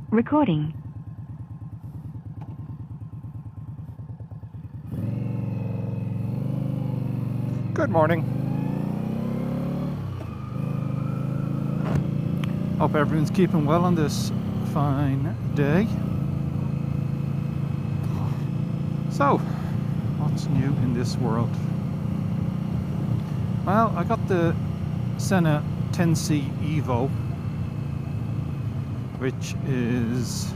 Recording. Good morning. Hope everyone's keeping well on this fine day. So, what's new in this world? Well, I got the Sena 10C Evo, which is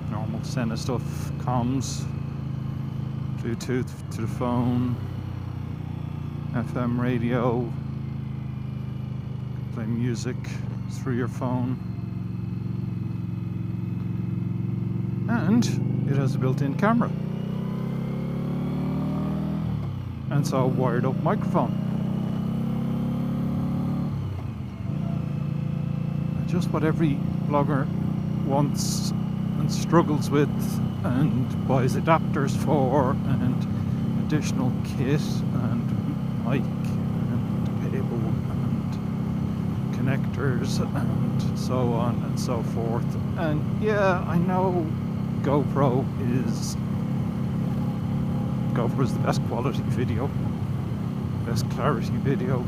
normal Sena stuff, comms, Bluetooth to the phone, FM radio, play music through your phone, and it has a built-in camera, and so a wired up microphone. Just what every blogger wants and struggles with and buys adapters for, and additional kit and mic and cable and connectors and so on and so forth. And yeah, I know GoPro is the best quality video, best clarity video.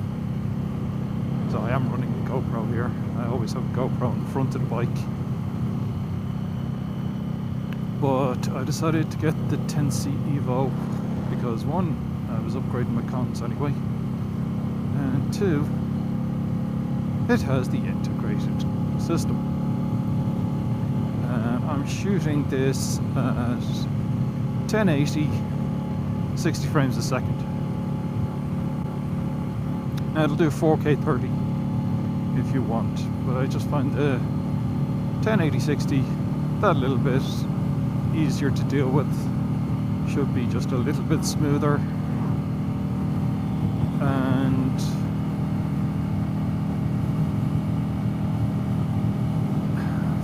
So I am running a GoPro here. I always have a GoPro in the front of the bike. But I decided to get the 10C Evo because one, I was upgrading my cons anyway, and two, it has the integrated system. And I'm shooting this at 1080, 60 frames a second. Now it'll do 4K 30 if you want, but I just find the 1080 60 that little bit easier to deal with. Should be just a little bit smoother, and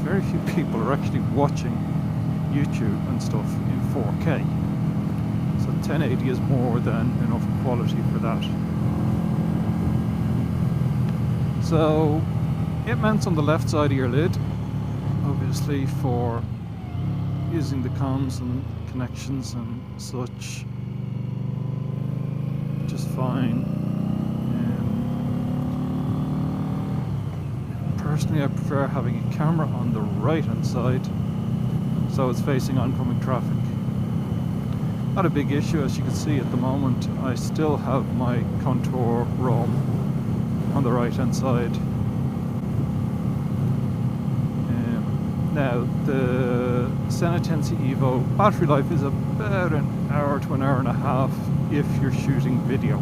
very few people are actually watching YouTube and stuff in 4K, so 1080 is more than enough quality for that. So it mounts on the left side of your lid, obviously for using the comms and connections and such, just fine. Personally, I prefer having a camera on the right hand side, so it's facing oncoming traffic. Not a big issue, as you can see at the moment. I still have my contour ROM on the right hand side. Now, the Sena 10C Evo battery life is about an hour to an hour and a half if you're shooting video.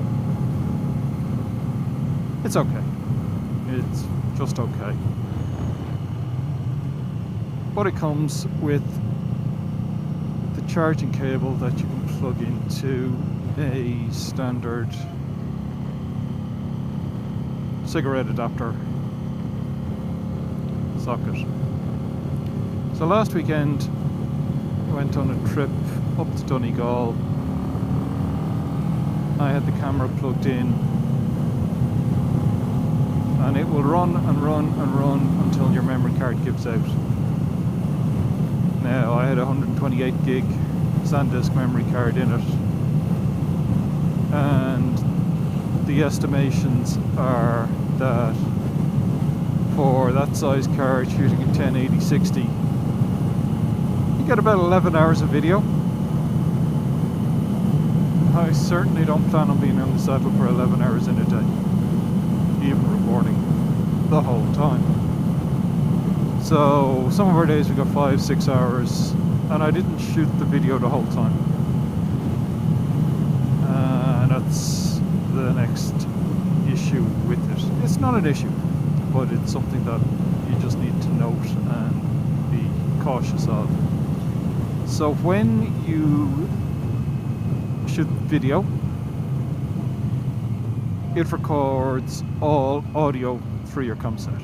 It's okay. It's just okay. But it comes with the charging cable that you can plug into a standard cigarette adapter socket. So last weekend I went on a trip up to Donegal. I had the camera plugged in, and it will run and run and run until your memory card gives out. Now, I had a 128 gig SanDisk memory card in it, and the estimations are that for that size card shooting at 1080 60, you get about 11 hours of video. I certainly don't plan on being on the saddle for 11 hours in a day, even recording the whole time. So some of our days we got 5-6 hours, and I didn't shoot the video the whole time. And that's the next issue with it. It's not an issue, but it's something that you just need to note and be cautious of. So when you shoot video, it records all audio through your comm set.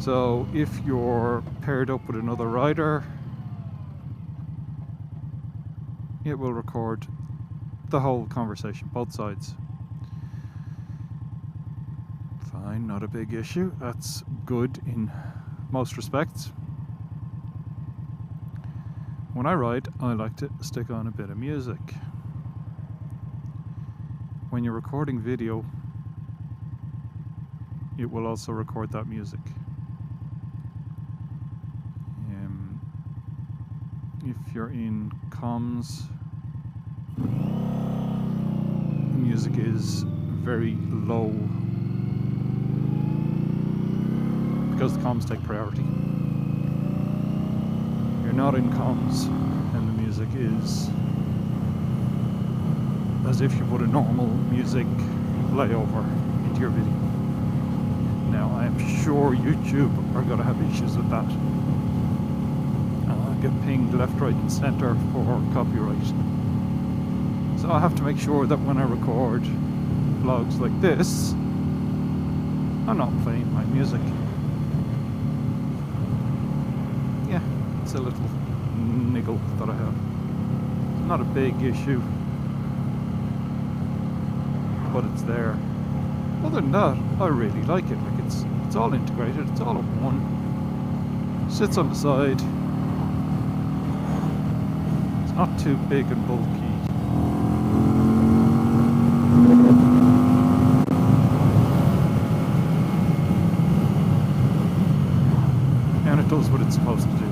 So if you're paired up with another rider, it will record the whole conversation, both sides. Fine, not a big issue. That's good in most respects. When I ride, I like to stick on a bit of music. When you're recording video, it will also record that music. If you're in comms, the music is very low because the comms take priority. If you're not in comms, and the music is as if you put a normal music layover into your video. Now, I am sure YouTube are going to have issues with that. Get pinged left, right and centre for copyright. So I have to make sure that when I record vlogs like this, I'm not playing my music. Yeah, it's a little niggle that I have. Not a big issue, but it's there. Other than that, I really like it. Like it's all integrated, it's all in one. Sits on the side. Not too big and bulky. And it does what it's supposed to do.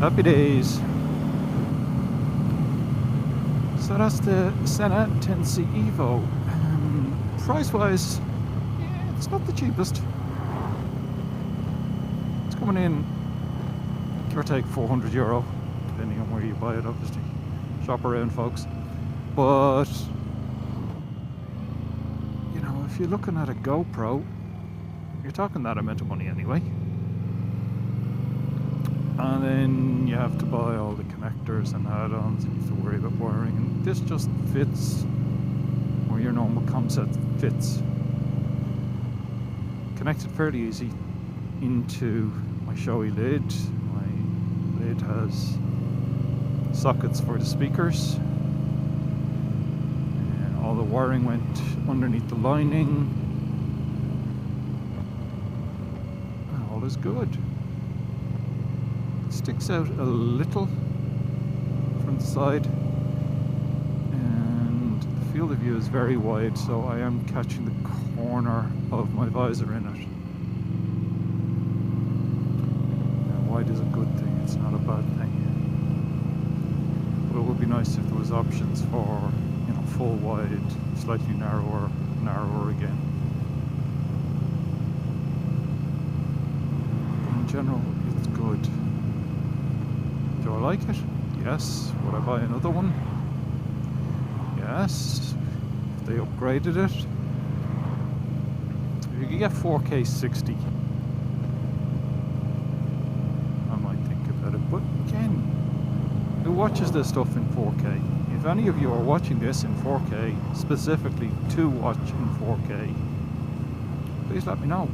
Happy days. So that's the Sena 10C Evo. Price wise, yeah, it's not the cheapest. It's coming in, give or take, €400. Depending on where you buy it, obviously. Shop around, folks. But, you know, if you're looking at a GoPro, you're talking that amount of money anyway. And then you have to buy all the connectors and add-ons, and you have to worry about wiring. And this just fits where your normal comm set fits. Connected fairly easy into my showy lid. My lid has sockets for the speakers, and all the wiring went underneath the lining, and all is good. It sticks out a little from the side, and the field of view is very wide, so I am catching the corner of my visor in it. Now, wide is a good thing, it's not a bad thing. But it would be nice if there was options for, you know, full wide, slightly narrower again. But in general, it's good. Do I like it? Yes. Would I buy another one? Yes. If they upgraded it. If you could get 4K 60, I might think about it. But again, who watches this stuff in 4K? If any of you are watching this in 4K, specifically to watch in 4K, please let me know.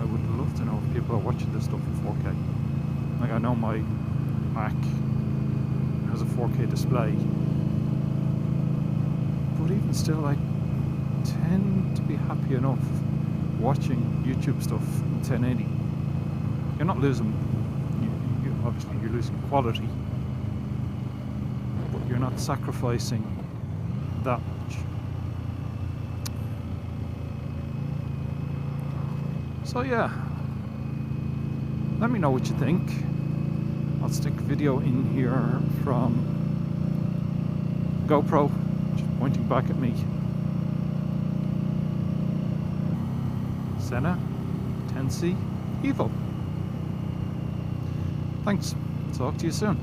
I would love to know if people are watching this stuff in 4K. Like, I know my Mac has a 4K display, but even still, I tend to be happy enough watching YouTube stuff in 1080. You're not losing, obviously you're losing quality, but you're not sacrificing that much. So yeah, let me know what you think. I'll stick video in here from GoPro, just pointing back at me. Sena 10C Evo. Thanks. Talk to you soon.